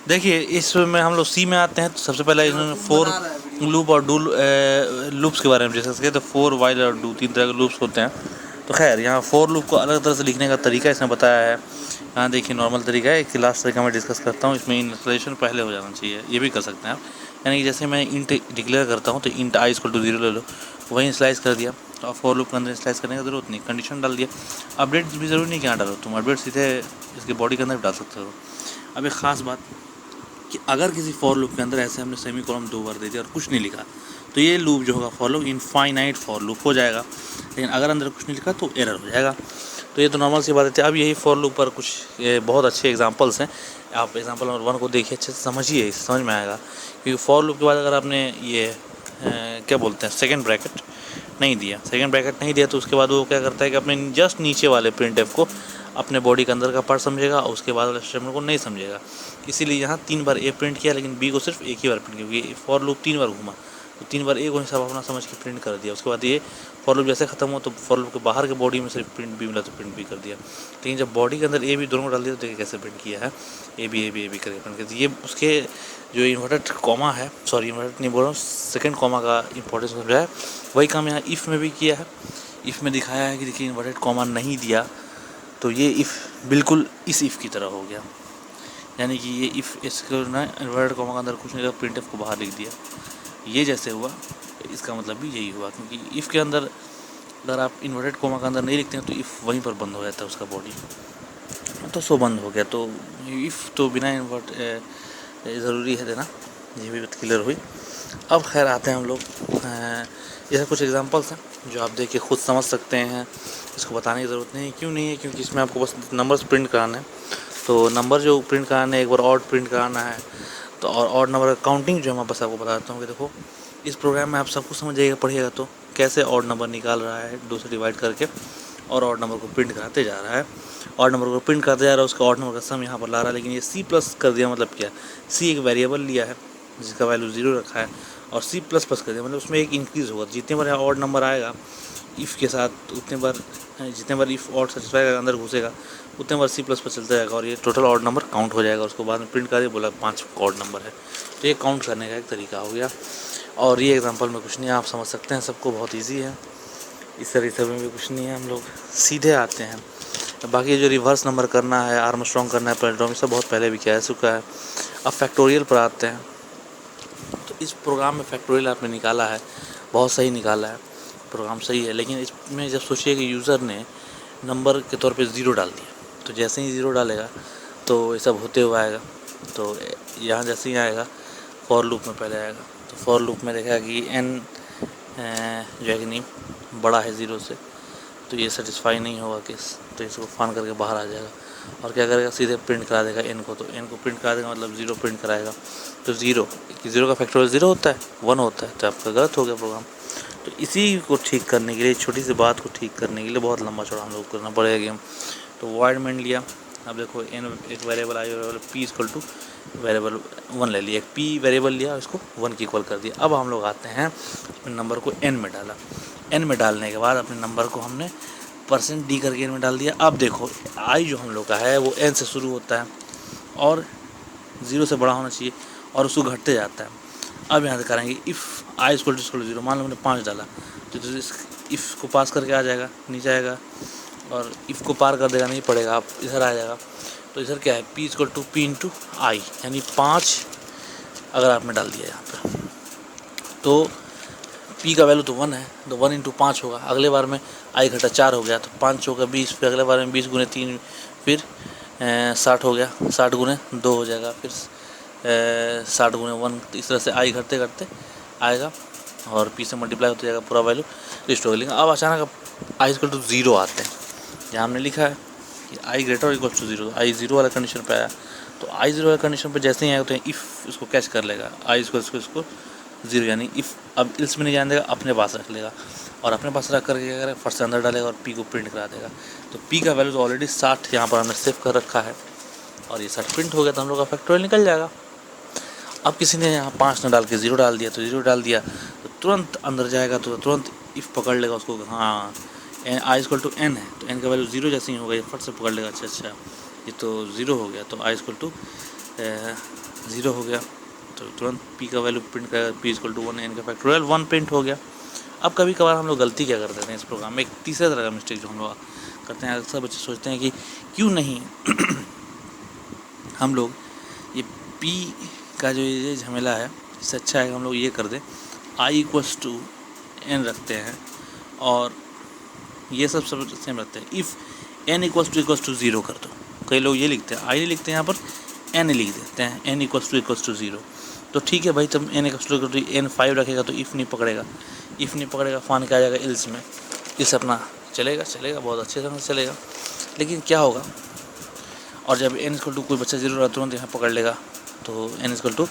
देखिए इसमें हम लोग सी में आते हैं। तो सबसे पहले इन्होंने फोर लूप और डू लूप्स के बारे में डिस्कस किया। तो फोर वाइल और डू तीन तरह के लूप्स होते हैं। तो खैर यहाँ फोर लूप को अलग तरह से लिखने का तरीका इसमें बताया है। यहाँ देखिए नॉर्मल तरीका है, एक लास्ट तरीका मैं डिस्कस करता हूँ। इसमें इनिशियलाइजेशन पहले हो जाना चाहिए, ये भी कर सकते हैं आप। यानी कि जैसे मैं इंट डिक्लेयर करता हूँ तो इंट आई इक्वल टू 0 ले लो, वहीं स्लाइस कर दिया। तो आप फोर लूप के अंदर स्लाइस करने की ज़रूरत नहीं, कंडीशन डाल दिया। अपडेट भी ज़रूरी नहीं कि यहाँ डालो, तुम अपडेट सीधे इसके बॉडी के अंदर भी डाल सकते हो। अब एक ख़ास बात कि अगर किसी फॉर लूप के अंदर ऐसे हमने सेमी कॉलम 2 बार दे दिया और कुछ नहीं लिखा, तो ये लूप जो होगा for loop infinite for loop हो जाएगा। लेकिन अगर अंदर कुछ नहीं लिखा तो एरर हो जाएगा। तो ये तो नॉर्मल सी बात है। अब यही फॉर लूप पर कुछ बहुत अच्छे एग्जांपल्स हैं। आप एग्जांपल नंबर 1 को देखिए, अच्छे से समझिए, समझ में आएगा। क्योंकि फॉर लूप के बाद अगर आपने ये क्या बोलते हैं सेकेंड ब्रैकेट नहीं दिया, तो उसके बाद वो क्या करता है कि अपने जस्ट नीचे वाले प्रिंटफ को अपने बॉडी के अंदर का पार्ट समझेगा और उसके बाद वाले स्टेटमेंट को नहीं समझेगा। इसीलिए यहाँ 3 बार ए प्रिंट किया, लेकिन बी को सिर्फ एक ही बार प्रिंट किया, क्योंकि फॉर लूप 3 बार घूमा। तो 3 बार ए को सब अपना समझ के प्रिंट कर दिया। उसके बाद ये फॉर लूप जैसे खत्म हो तो फॉर लूप के बाहर के बॉडी में सिर्फ प्रिंट बी मिला तो प्रिंट बी कर दिया। लेकिन जब बॉडी के अंदर ए बी दोनों को डाल दिया तो देखिए कैसे प्रिंट किया है, ए बी करके प्रिंट कर दिया। ये उसके जो इन्वर्टेड कॉमा है, सॉरी इन्वर्टेड नहीं बोल रहा हूँ, सेकेंड कॉमा का इंपॉर्टेंस समझा है। वही काम यहाँ इफ़ में भी किया है। इफ़ में दिखाया है कि देखिए इन्वर्टेड कॉमा नहीं दिया तो ये इफ़ बिल्कुल इस इफ़ की तरह हो गया। यानी कि ये इफ़ इसको ना इन्वर्टेड कॉमा के अंदर कुछ नहीं, प्रिंटफ को बाहर लिख दिया। ये जैसे हुआ इसका मतलब भी यही हुआ, क्योंकि इफ़ के अंदर अगर आप इन्वर्टेड कॉमा के अंदर नहीं लिखते हैं तो इफ़ वहीं पर बंद हो जाता है उसका बॉडी, तो सो बंद हो गया। तो इफ़ तो बिना इन्वर्ट ज़रूरी है देना। ये भी बात क्लियर हुई। अब खैर आते हैं हम लोग, ये कुछ एग्जांपल्स हैं जो आप देख के खुद समझ सकते हैं। इसको बताने की ज़रूरत नहीं है। क्यों नहीं है? क्योंकि इसमें आपको बस नंबर्स प्रिंट कराना है। तो नंबर जो प्रिंट कराना है, एक बार ऑड प्रिंट कराना है। तो और ऑड नंबर का काउंटिंग जो मैं बस आपको बताता हूँ कि देखो इस प्रोग्राम में आप सब कुछ समझ जाइएगा, पढ़िएगा तो कैसे ऑड नंबर निकाल रहा है 2 से डिवाइड करके और ऑड नंबर को प्रिंट कराते जा रहा है। ऑड नंबर को प्रिंट कराते जा रहा है, उसका ऑड नंबर का सम यहाँ पर ला रहा है। लेकिन ये सी प्लस कर दिया, मतलब क्या, सी एक वेरिएबल लिया है जिसका वैल्यू 0 रखा है और सी प्लस प्लस कर दिया, मतलब उसमें एक इंक्रीज़ होगा। जितने बार यहाँ ऑड नंबर आएगा इफ़ के साथ उतने बार, जितने बार इफ़ ऑड सेटिस्फाई का अंदर घुसेगा उतने बार सी प्लस प्लस चलता जाएगा और ये टोटल ऑड नंबर काउंट हो जाएगा। उसको बाद में प्रिंट कर दिया, बोला 5 ऑड नंबर है। तो ये काउंट करने का एक तरीका हो गया। और ये एग्जांपल में कुछ नहीं, आप समझ सकते हैं, सबको बहुत ईजी है। इस तरीके में भी कुछ नहीं है। हम लोग सीधे आते हैं। बाकी जो रिवर्स नंबर करना है, आर्मस्ट्रॉन्ग करना है, पैराडॉम, सब बहुत पहले भी किया चुका है। अब फैक्टोरियल पर आते हैं। तो इस प्रोग्राम में फैक्टोरियल आपने निकाला है, बहुत सही निकाला है, प्रोग्राम सही है। लेकिन इसमें जब सोचिए कि यूज़र ने नंबर के तौर पे 0 डाल दिया, तो जैसे ही 0 डालेगा तो ये सब होते हुए आएगा। तो यहाँ जैसे ही आएगा फॉर लूप में पहले आएगा, तो फॉर लूप में देखा कि n जो है कि नहीं बड़ा है 0 से, तो ये सेटिस्फाई नहीं होगा केस, तो इसको फान करके बाहर आ जाएगा और क्या करेगा, सीधे प्रिंट करा देगा n को। तो n को प्रिंट करा देगा मतलब 0 प्रिंट कराएगा। तो 0 का फैक्टोरियल 0 होता है, 1 होता है, तो आपका गलत हो गया प्रोग्राम। तो इसी को ठीक करने के लिए, छोटी सी बात को ठीक करने के लिए बहुत लंबा चौड़ा हम लोग करना पड़ेगा गेम। तो वॉइड मेन लिया। अब देखो n एक variable I, variable p equal to variable 1 ले लिया, एक p वेरिएबल लिया, इसको 1 की इक्वल कर दिया। अब हम लोग आते हैं अपने नंबर को n में डाला। n में डालने के बाद अपने नंबर को हमने %d करके n में डाल दिया। अब देखो i जो हम लोग का है वो n से शुरू होता है और 0 से बड़ा होना चाहिए और उसको घटते जाता है। अब यहाँ से करेंगे इफ़ आई इक्वल टू 0, मान लो हमने 5 डाला तो इस इफ़ को पास करके आ जाएगा, नीचे आएगा और इफ़ को पार कर देगा, नहीं पड़ेगा, आप इधर आ जाएगा। तो इधर क्या है, p equal to p into I, यानी 5 अगर आपने डाल दिया यहाँ पर तो p का वैल्यू तो 1 है, तो 1 इंटू 5 होगा। अगले बार में i घटा 4 हो गया तो 5 होगा 20, फिर अगले बार में 20 गुने 3 फिर 60 हो गया, 60 गुने 2 हो जाएगा, फिर 60 गुने 1। इस तरह से आई घटते घटते आएगा और p से मल्टीप्लाई होते जाएगा, पूरा वैल्यू लिस्ट हो गया। अब अचानक आई इक्वल टू 0 आते हैं। यहाँ हमने लिखा है कि आई ग्रेटर और इक्वल टू 0, आई 0 वाला कंडीशन पे आया। तो आई 0 वाला कंडीशन पे जैसे ही आएगा तो इफ़ उसको कैच कर लेगा, आई इसको 0, यानी इफ़ अब इल्स में नहीं जाने देगा, अपने पास रख लेगा और अपने पास रख करके क्या करेगा, फर्स्ट अंदर डालेगा और p को प्रिंट करा देगा। तो p का वैल्यू तो ऑलरेडी 60 यहाँ पर हमने सेव कर रखा है और ये 60 प्रिंट हो गया, तो हम लोग का फैक्टोरियल निकल जाएगा। अब किसी ने यहाँ 5 न डाल के 0 डाल दिया, तो 0 डाल दिया तो तुरंत अंदर जाएगा, तो तुरंत इफ़ पकड़ लेगा उसको, हाँ आई इक्वल टू n है तो n का वैल्यू 0 जैसे ही होगा, ये फट से पकड़ लेगा, अच्छा ये तो 0 हो गया, तो आई इक्वल टू ज़ीरो हो गया तो तुरंत पी का वैल्यू प्रिंट करेगा, पी इक्वल टू 1, एन का फैक्टोरियल 1 प्रिंट हो गया। अब कभी कभार हम लोग गलती क्या कर देते हैं इस प्रोग्राम में, एक तीसरे तरह का मिस्टेक जो हम लोग करते हैं, अक्सर बच्चे सोचते हैं कि क्यों नहीं हम लोग ये पी का जो ये झमेला है, इससे अच्छा है हम लोग ये कर दें आई इक्वल्स टू एन रखते हैं और ये सब सेम रखते हैं। If n equals to zero कर दो, कई लोग ये लिखते हैं, आई नहीं लिखते हैं यहाँ पर, एन लिख देते हैं, एन इक्वल्स टू ज़ीरो। तो ठीक है भाई, जब एन इक्वल्स टू एन 5 रखेगा तो इफ़ नहीं पकड़ेगा, इफ़ नहीं पकड़ेगा फान क्या आ जाएगा इल्स में, इस अपना चलेगा बहुत अच्छे तरह से चलेगा। लेकिन क्या होगा, और जब एन इक्वल टू कोई बच्चा ज़ीरो रहा तुरंत यहाँ पकड़ लेगा, तो एन इक्वल टू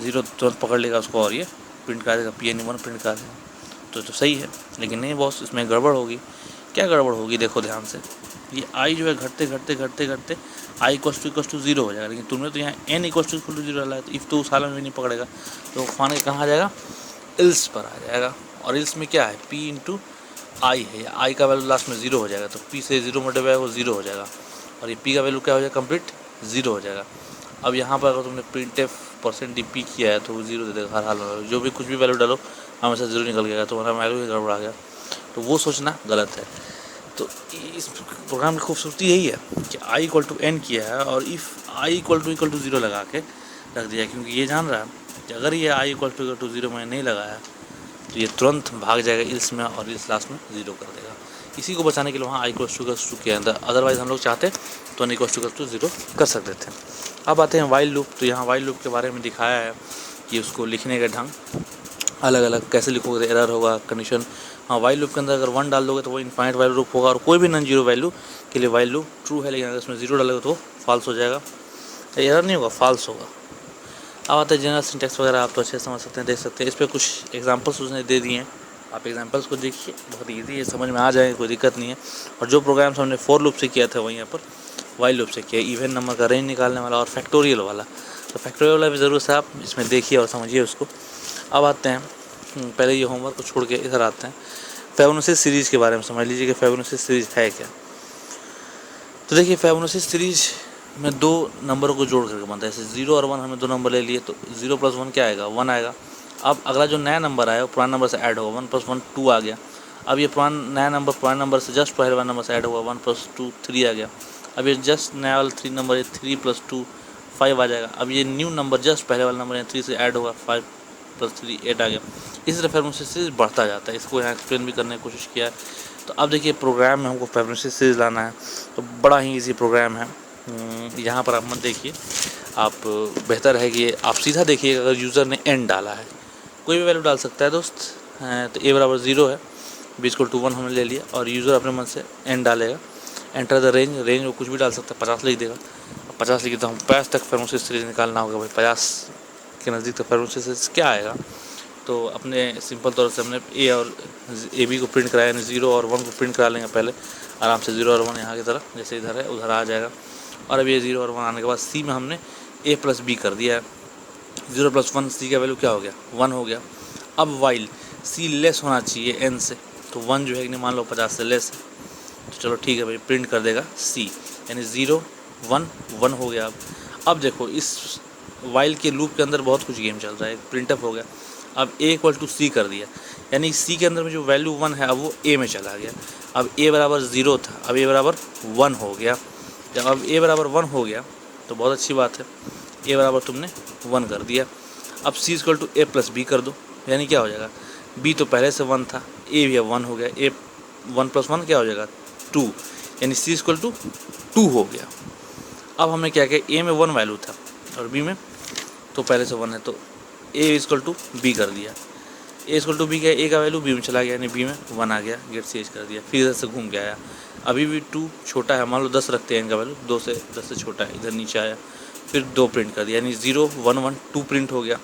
ज़ीरो तुरंत पकड़ लेगा उसको और ये प्रिंट कर देगा, पी एन 1 प्रिंट कर देगा। तो सही है, लेकिन नहीं बॉस, इसमें गड़बड़ होगी। क्या गड़बड़ होगी देखो ध्यान से, ये आई जो है घटते आई इक्वल्स टू ज़ीरो हो जाएगा, लेकिन तुमने तो यहाँ एन इक्वल्स टू ज़ीरो डाला है, तो इफ़ तो उस हाल में भी नहीं पकड़ेगा, तो फान के कहाँ आ जाएगा, इल्स पर आ जाएगा। और इल्स में क्या है, पी इंटू आई है, आई का वैल्यू लास्ट में ज़ीरो हो जाएगा, तो पी से ज़ीरो मल्टीप्लाई वो ज़ीरो हो जाएगा, और ये पी का वैल्यू क्या हो जाएगा, कंप्लीट ज़ीरो हो जाएगा। अब यहाँ पर अगर तुमने प्रिंट एफ % पी किया है तो वो ज़ीरो दे देगा हर हाल में, जो भी कुछ भी वैल्यू डालो हमेशा ज़ीरो निकल गया, तो हमारा वैल्यू ही गड़बड़ आ गया, तो वो सोचना गलत है। तो इस प्रोग्राम की खूबसूरती यही है कि आई इक्वल टू एन किया है और if i equal to zero लगा के रख दिया, क्योंकि ये जान रहा है कि अगर ये आई इक्वल टू ज़ीरो मैंने नहीं लगाया तो ये तुरंत भाग जाएगा इल्स में और इल्स लास्ट में ज़ीरो कर देगा। इसी को बचाने के लिए वहाँ आई इक्वल टू के अंदर, अदरवाइज़ हम लोग चाहते तो एन इक्वल टू ज़ीरो कर सकते थे। अब आते हैं वाइल लूप। तो यहाँ वाइल लूप के बारे में दिखाया है कि उसको लिखने का ढंग अलग अलग, कैसे लिखोगे एरर होगा, कंडीशन। हाँ, वाइल लूप के अंदर अगर 1 डाल दोगे तो वो इनफाइनाइट वाइल लूप होगा, और कोई भी नॉन जीरो वैल्यू के लिए वाइल लूप ट्रू है, लेकिन अगर उसमें 0 डालोगे तो फॉल्स हो जाएगा, एरर नहीं होगा, फॉल्स होगा। अब आते हैं जनरल सिंटैक्स वगैरह, आप तो अच्छे समझ सकते हैं, देख सकते हैं। इस पर कुछ एग्जांपल्स उसने दे दिए हैं, आप एग्जांपल्स को देखिए, बहुत ईजी है, समझ में आ जाएगा, कोई दिक्कत नहीं है। और जो प्रोग्राम्स हमने फॉर लूप से किया था वहीं यहाँ पर वाइल लूप से किया, इवन नंबर का रेंज निकालने वाला और फैक्टोरियल वाला। तो फैक्टोरियल वाला भी ज़रूर से आप इसमें देखिए और समझिए उसको। अब आते हैं, पहले ये होमवर्क को छोड़ के इधर आते हैं, फिबोनाची सीरीज़ के बारे में समझ लीजिए कि फिबोनाची सीरीज़ है क्या। तो देखिए, फिबोनाची सीरीज़ में 2 नंबरों को जोड़ करके बनता है, जैसे 0 और 1 हमने 2 नंबर ले लिए, तो 0 + 1 क्या आएगा, 1 आएगा। अब अगला जो नया नंबर आया वो पुराने नंबर से ऐड होगा, 1 + 1 2 आ गया। अब ये नया नंबर पुराने नंबर से जस्ट पहले वाले नंबर से ऐड होगा, 1 + 2 3 आ गया। अब ये जस्ट नया वाला 3 नंबर है, 3 + 2 5 आ जाएगा। अब ये न्यू नंबर जस्ट पहले वाला नंबर है, 3 से ऐड होगा, 5 + 3 8 आ गया। इसी तरह फिबोनाची सीरीज़ बढ़ता जाता है। इसको यहाँ एक्सप्लेन भी करने की कोशिश किया है। तो अब देखिए, प्रोग्राम में हमको फिबोनाची सीरीज़ लाना है, तो बड़ा ही ईजी प्रोग्राम है। यहाँ पर आप मत देखिए, आप बेहतर है कि आप सीधा देखिए। अगर यूज़र ने n डाला है, कोई भी वैल्यू डाल सकता है दोस्त, तो a = 0 है, b = 1 हमने ले लिया, और यूज़र अपने मन से n डालेगा। एंटर द रेंज वो कुछ भी डाल सकता है, 50 लिख देगा। 50 लिखिए तो हम 50 तक फिबोनाची सीरीज़ निकालना होगा भाई, 50 के नज़दीक तक फिबोनाची सीरीज़ क्या आएगा। तो अपने सिंपल तौर से हमने a और ab को प्रिंट कराया, यानी 0 और 1 को प्रिंट करा लेंगे पहले आराम से। 0 और 1 यहाँ की तरह, जैसे इधर है उधर आ जाएगा। और अब ये 0 और 1 आने के बाद c में हमने a + b कर दिया है। 0 + 1 c का वैल्यू क्या हो गया, 1 हो गया। अब वाइल c लेस होना चाहिए n से, तो 1 जो है कि मान लो 50 से लेस है, तो चलो ठीक है भाई, प्रिंट कर देगा c, यानी 0 1 1 हो गया। अब देखो, इस वाइल के लूप के अंदर बहुत कुछ गेम चल रहा है। प्रिंटअप हो गया, अब a = c कर दिया, यानी c के अंदर में जो वैल्यू 1 है अब वो a में चला गया। अब a = 0 था, अब a = 1 हो गया। जब अब a = 1 हो गया तो बहुत अच्छी बात है, a = तुमने 1 कर दिया। अब c = a + b कर दो, यानी क्या हो जाएगा, b तो पहले से 1 था, a भी 1 हो गया, a 1 + 1 क्या हो जाएगा, 2, यानी c = 2 हो गया। अब हमने क्या किया, a में 1 वैल्यू था और b में तो पहले से 1 है, तो a = b कर दिया। a = b क्या है, a का वैल्यू b में चला गया, यानी b में 1 आ गया, गेट चेंज कर दिया। फिर इधर से घूम के आया, अभी भी 2 छोटा है, मान लो 10 रखते हैं, इनका वैल्यू 2 से 10 से छोटा है, इधर नीचे आया, फिर 2 प्रिंट कर दिया, यानी 0 1 1 2 प्रिंट हो गया।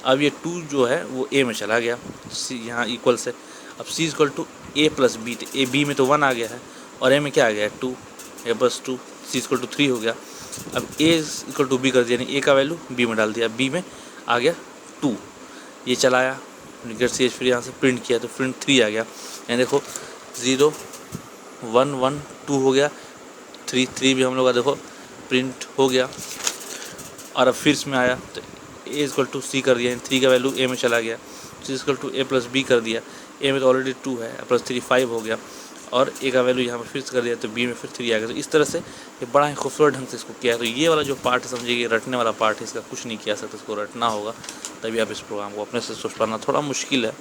अब ये 2 जो है वो a में चला गया, c यहाँ इक्वल से। अब c = a + b, तो a b में तो 1 आ गया है और a में क्या आ गया है, 2, a + 2, c = 3 हो गया। अब a = b कर दिया, यानी a का वैल्यू b में डाल दिया, b में आ गया 2, ये चलाया, गेट चेंज, फिर यहाँ से प्रिंट किया तो प्रिंट 3 आ गया। यानी देखो 0 1 1 2 हो गया, 3 भी हम लोग का देखो प्रिंट हो गया। और अब फिर इसमें आया तो ए इक्वल टू सी कर दिया, 3 का वैल्यू ए में चला गया, C equal to A plus B कर दिया, ए में तो ऑलरेडी 2 है, प्लस 3 5 हो गया, और ए का वैल्यू यहाँ पर फिर कर दिया तो बी में फिर 3 आ गया। तो इस तरह से ये बड़ा ही खूबसूरत ढंग से इसको किया है। तो ये वाला जो पार्ट है समझिए रटने वाला पार्ट है, इसका कुछ नहीं किया सकता, इसको रटना होगा तभी आप इस प्रोग्राम को अपने से सोच पाना थोड़ा मुश्किल है।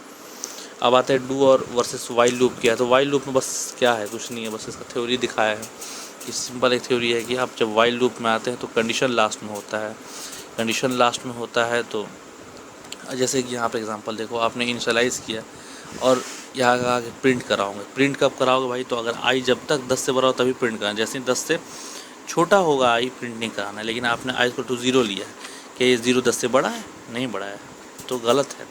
अब आते हैं डू और वर्सेस वाइल लूप किया है। तो वाइल लूप में बस क्या है, कुछ नहीं है, बस इसका थ्योरी दिखाया है कि सिंपल एक थ्योरी है कि आप जब वाइल लूप में आते हैं तो कंडीशन लास्ट में होता है। कंडीशन लास्ट में होता है तो जैसे कि यहाँ पे एग्जांपल देखो, आपने इनिशियलाइज़ किया और यहाँ आगे प्रिंट कराओगे। प्रिंट कब कराओगे भाई, तो अगर आई जब तक 10 से बड़ा हो तभी प्रिंट कराना, जैसे 10 से छोटा होगा आई प्रिंट नहीं कराना है। लेकिन आपने आई को 0 लिया है, क्या ये 0 10 से बड़ा है, नहीं बड़ा है, तो गलत है,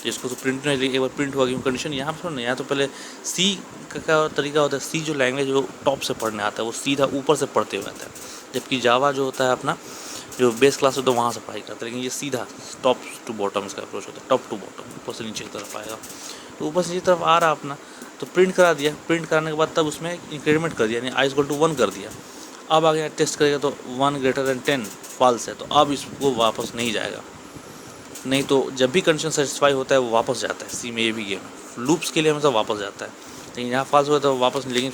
तो इसको तो प्रिंट नहीं, एक बार प्रिंट हुआ क्योंकि कंडीशन यहाँ पर नहीं। यहाँ तो पहले सी का तरीका होता है, सी जो लैंग्वेज वो टॉप से पढ़ने आता है, वो सीधा ऊपर से पढ़ते हुए आता है, जबकि जावा जो होता है अपना जो बेस क्लास होता है वहाँ से पढ़ाई करता है। लेकिन ये सीधा टॉप टू बॉटम इसका अप्रोच होता है, टॉप टू बॉटम, ऊपर से नीचे की तरफ आएगा। तो ऊपर से नीचे तरफ आ रहा अपना, तो प्रिंट करा दिया, प्रिंट कराने के बाद तब उसमें इंक्रीमेंट कर दिया, यानी आई इक्वल टू 1 कर दिया। अब आगे टेस्ट करेगा तो 1 ग्रेटर देन 10 फॉल्स है, तो अब इसको वापस नहीं जाएगा। नहीं तो जब भी कंडीशन सेटिस्फाई होता है वो वापस जाता है। सी में ये भी गेम है, लूप्स के लिए हमेशा वापस जाता है, लेकिन यहाँ फॉल्स होता है वापस नहीं। लेकिन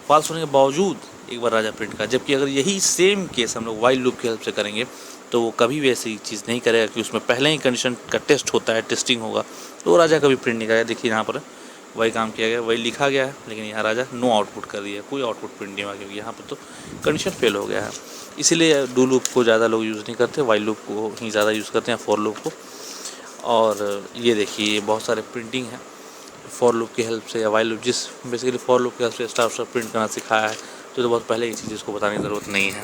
फॉल्स होने के बावजूद एक बार राजा प्रिंट का, जबकि अगर यही सेम केस हम लोग वाइल लूप की हेल्प से करेंगे तो वो कभी भी ऐसी चीज़ नहीं करेगा कि उसमें पहले ही कंडीशन का टेस्ट होता है, टेस्टिंग होगा, तो राजा कभी प्रिंट नहीं करेगा। देखिए यहाँ पर वही काम किया गया, वही लिखा गया है, लेकिन यहाँ राजा नो आउटपुट कर दिया, कोई आउटपुट प्रिंट नहीं हुआ क्योंकि यहाँ पर तो कंडीशन फेल हो गया है। इसीलिए डू लूप को ज़्यादा लोग यूज़ नहीं करते, वाइल लूप को ही ज़्यादा यूज़ करते हैं, फॉर लूप को। और ये देखिए बहुत सारे प्रिंटिंग है फॉर लूप की हेल्प से या वाइल लूप, जिस बेसिकली फॉर लूप की हेल्प से स्टार प्रिंट करना सिखाया है, तो बहुत पहले की चीज़ इसको बताने की ज़रूरत नहीं है।